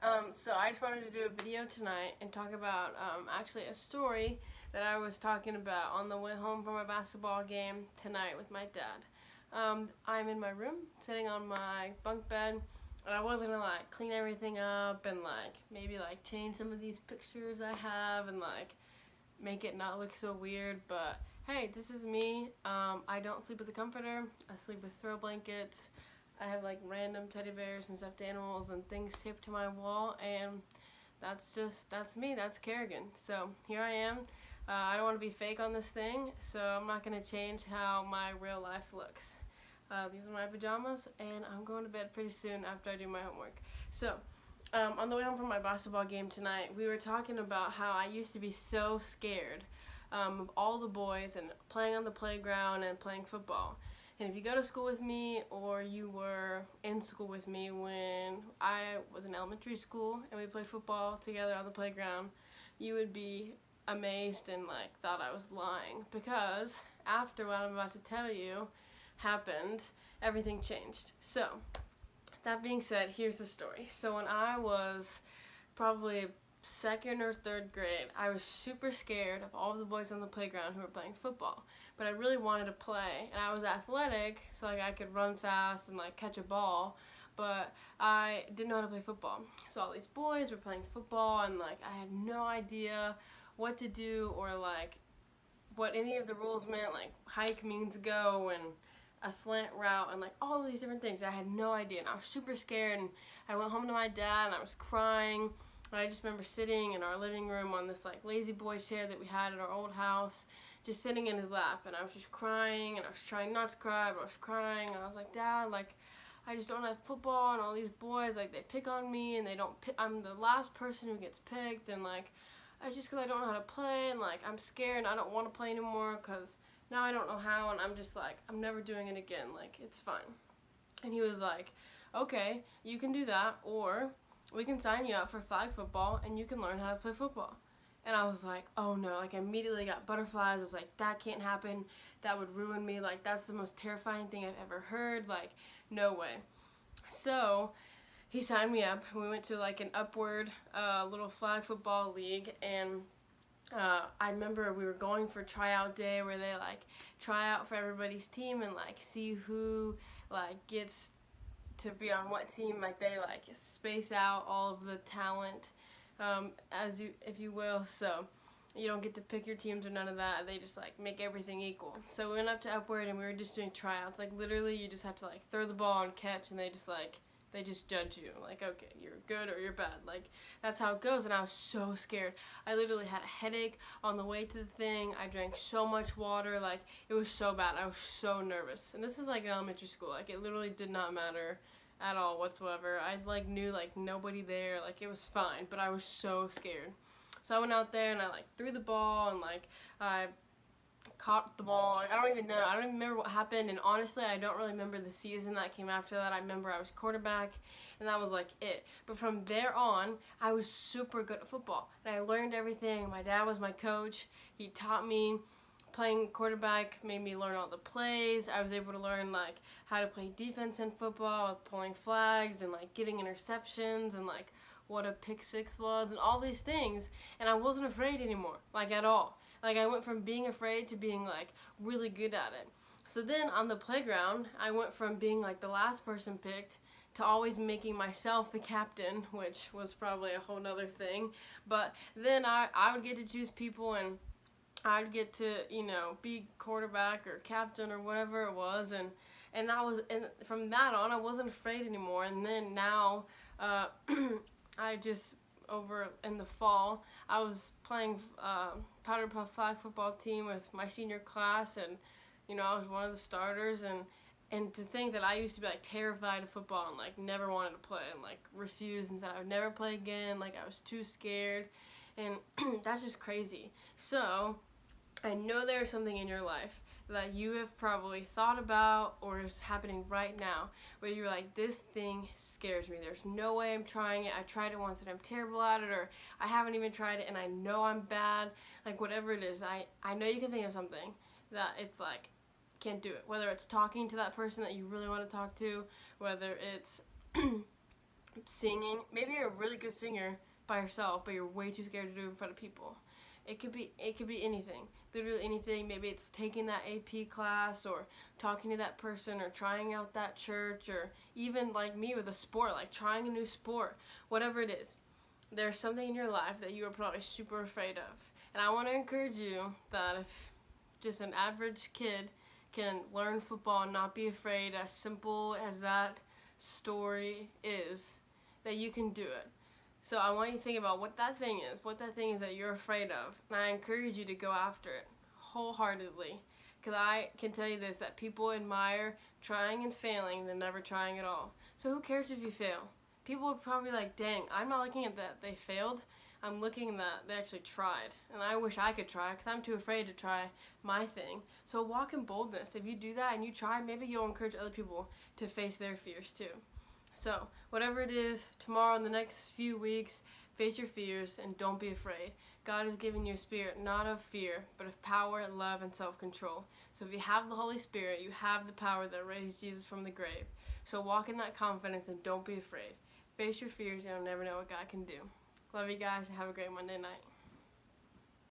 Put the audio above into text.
So I just wanted to do a video tonight and talk about actually a story that I was talking about on the way home from my basketball game tonight with my dad. I'm in my room, sitting on my bunk bed, and I was gonna like clean everything up and like maybe like change some of these pictures I have and like make it not look so weird, but hey, this is me. I don't sleep with a comforter. I sleep with throw blankets. I have like random teddy bears and stuffed animals and things taped to my wall, and that's me. That's Kerrigan. So here I am. I don't want to be fake on this thing, so I'm not going to change how my real life looks. These are my pajamas, and I'm going to bed pretty soon after I do my homework. So, on the way home from my basketball game tonight, we were talking about how I used to be so scared of all the boys and playing on the playground and playing football. And if you go to school with me or you were in school with me when I was in elementary school and we played football together on the playground, you would be amazed and like thought I was lying, because after what I'm about to tell you happened, everything changed. So, that being said, here's the story. So when I was probably second or third grade, I was super scared of all the boys on the playground who were playing football. But I really wanted to play, and I was athletic, so like I could run fast and like catch a ball, but I didn't know how to play football. So all these boys were playing football, and like I had no idea what to do or like what any of the rules meant, like hike means go and a slant route and like all of these different things. I had no idea, and I was super scared, and I went home to my dad and I was crying. And I just remember sitting in our living room on this like lazy boy chair that we had at our old house, just sitting in his lap, and I was just crying, and I was trying not to cry, but I was crying, and I was like, Dad, like I just don't have football, and all these boys, like they pick on me, and they don't pick, I'm the last person who gets picked, and like it's just because I don't know how to play, and like I'm scared and I don't want to play anymore because now I don't know how, and I'm just like, I'm never doing it again, like it's fine. And he was like, okay, you can do that, or we can sign you up for flag football and you can learn how to play football. And I was like, oh no, like I immediately got butterflies. I was like, that can't happen, that would ruin me, like that's the most terrifying thing I've ever heard, like no way. So he signed me up. We went to like an Upward little flag football league, and I remember we were going for tryout day where they like try out for everybody's team and like see who like gets to be on what team. Like they like space out all of the talent, as you, if you will. So you don't get to pick your teams or none of that. They just like make everything equal. So we went up to Upward and we were just doing tryouts. Like literally you just have to like throw the ball and catch, and they just judge you, like, okay, you're good or you're bad. Like, that's how it goes, and I was so scared. I literally had a headache on the way to the thing. I drank so much water, like, it was so bad. I was so nervous. And this is, like, in elementary school. Like, it literally did not matter at all whatsoever. I, like, knew, like, nobody there. Like, it was fine, but I was so scared. So I went out there, and I, like, threw the ball, and, like, I caught the ball. Like, I don't even know. I don't even remember what happened, and honestly, I don't really remember the season that came after that. I remember I was quarterback, and that was like it. But from there on, I was super good at football, and I learned everything. My dad was my coach. He taught me. Playing quarterback made me learn all the plays. I was able to learn like how to play defense in football with pulling flags and like getting interceptions and like what a pick six was and all these things, and I wasn't afraid anymore, like at all. Like I went from being afraid to being like really good at it. So then on the playground, I went from being like the last person picked to always making myself the captain, which was probably a whole nother thing. But then I would get to choose people, and I'd get to, you know, be quarterback or captain or whatever it was, and that was, and from that on I wasn't afraid anymore. And then now I just, over in the fall, I was playing Powder Puff flag football team with my senior class, and you know I was one of the starters, and to think that I used to be like terrified of football and like never wanted to play and like refused and said I would never play again, like I was too scared, and that's just crazy. So I know there's something in your life that you have probably thought about or is happening right now where you're like, this thing scares me. There's no way I'm trying it. I tried it once and I'm terrible at it, or I haven't even tried it and I know I'm bad. Like whatever it is, I know you can think of something that it's like, can't do it. Whether it's talking to that person that you really want to talk to, whether it's singing. Maybe you're a really good singer by yourself, but you're way too scared to do it in front of people. It could be anything. Literally anything. Maybe it's taking that AP class or talking to that person or trying out that church or even like me with a sport, like trying a new sport. Whatever it is. There's something in your life that you are probably super afraid of. And I want to encourage you that if just an average kid can learn football and not be afraid, as simple as that story is, that you can do it. So I want you to think about what that thing is that you're afraid of, and I encourage you to go after it wholeheartedly. Because I can tell you this, that people admire trying and failing than never trying at all. So who cares if you fail? People would probably be like, dang, I'm not looking at that they failed. I'm looking that they actually tried. And I wish I could try because I'm too afraid to try my thing. So walk in boldness. If you do that and you try, maybe you'll encourage other people to face their fears too. So whatever it is, tomorrow, in the next few weeks, face your fears and don't be afraid. God has given you a spirit not of fear, but of power, love, and self-control. So if you have the Holy Spirit, you have the power that raised Jesus from the grave. So walk in that confidence and don't be afraid. Face your fears, and you'll never know what God can do. Love you guys, and have a great Monday night.